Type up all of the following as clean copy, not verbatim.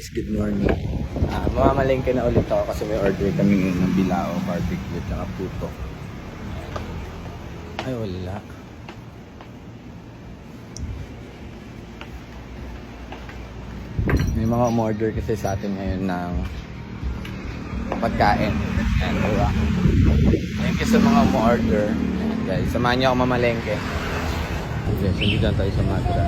guys, good morning. Mamamalengke na ulit ako kasi may order kami ngayon ng bilao, barbecue, at puto. Ay, wala. May mga umorder kasi sa atin ngayon ng pagkain. Ayan, diba? Thank you sa mga umorder. Ayan guys, samahan niyo ako mamalengke. Okay, hindi lang tayo sa Madra.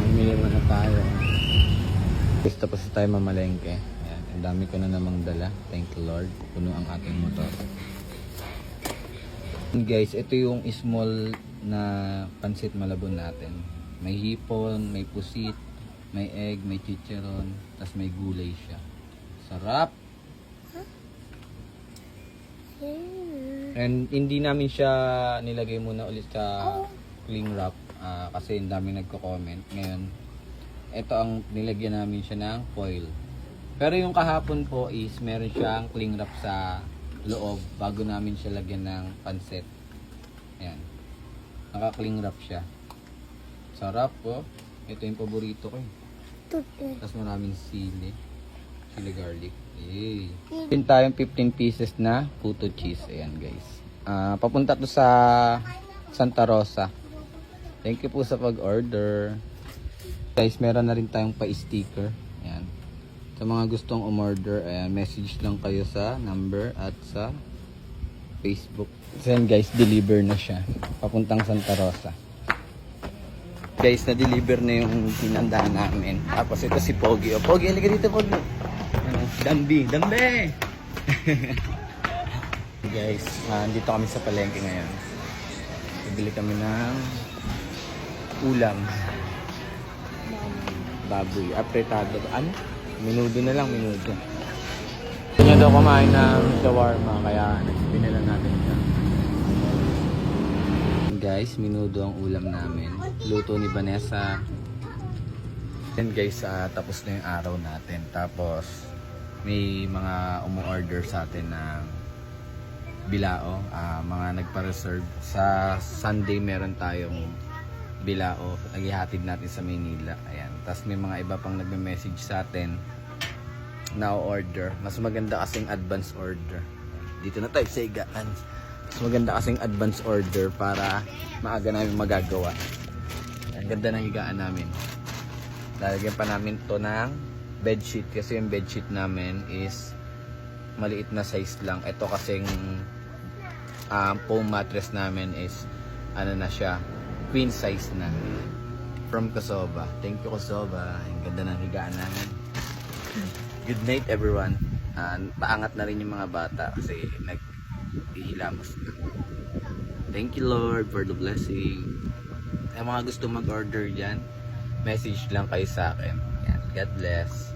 Mamili mo na tayo. Guys, tapos tayo mamalengke. Ayan, ang dami ko na namang dala. Thank you Lord. Puno ang ating motor. And guys, ito yung small na pansit malabon natin. May hipon, may pusit, may egg, may chicharon, tas may gulay siya. Sarap! And hindi namin siya nilagay muna ulit sa cling wrap kasi ang daming nagko-comment. Ngayon, ito ang nilagyan namin siya ng foil. Pero yung kahapon po is meron siyang cling wrap sa loob bago namin siya lagyan ng pansit. Ayan. Naka-cling wrap siya. Sarap po. Ito yung paborito ko. Tapos maraming sili. Chili garlic. Yay. Pin tayong 15 pieces na puto cheese. Ayan guys. Papunta to sa Santa Rosa. Thank you po sa pag-order. Guys, meron na rin tayong pa-sticker. Ayan. Sa mga gustong umorder, ayan, message lang kayo sa number at sa Facebook. Then guys, deliver na siya. Papuntang Santa Rosa. Guys, na-deliver na yung pinandahan namin. Tapos ito si Pogi. O, Pogi, halika dito, Pogi. Dambi! Guys, dito kami sa palengke ngayon. Bibili kami ng ulam. Baboy. Apretado. Ano? Minudo na lang, minudo. Gusto niya daw kumain ng shawarma, kaya binila natin siya. Guys, minudo ang ulam namin. Luto ni Vanessa. And guys, tapos na yung araw natin. Tapos, may mga umu-order sa atin ng bilao. Mga nagpa-reserve. Sa Sunday meron tayong bilao. Naghihatid natin sa Manila. Ayan. Tapos may mga iba pang nagme-message sa atin na order. Mas maganda kasing advance order. Dito na tayo sa higaan. Mas maganda kasing advance order para maaga namin magagawa. Ang ganda ng higaan namin. Lalagyan pa namin to ng bedsheet kasi yung bedsheet namin is maliit na size lang. Ito kasing foam mattress namin is ano na siya, queen size na. From Kosoba. Thank you Kosoba. Ang ganda ng higaan namin. Good night everyone. Paangat na rin yung mga bata kasi naghihilamos na. Thank you Lord for the blessing. Ang mga gusto mag-order dyan, message lang kayo sa akin. Yan. God bless.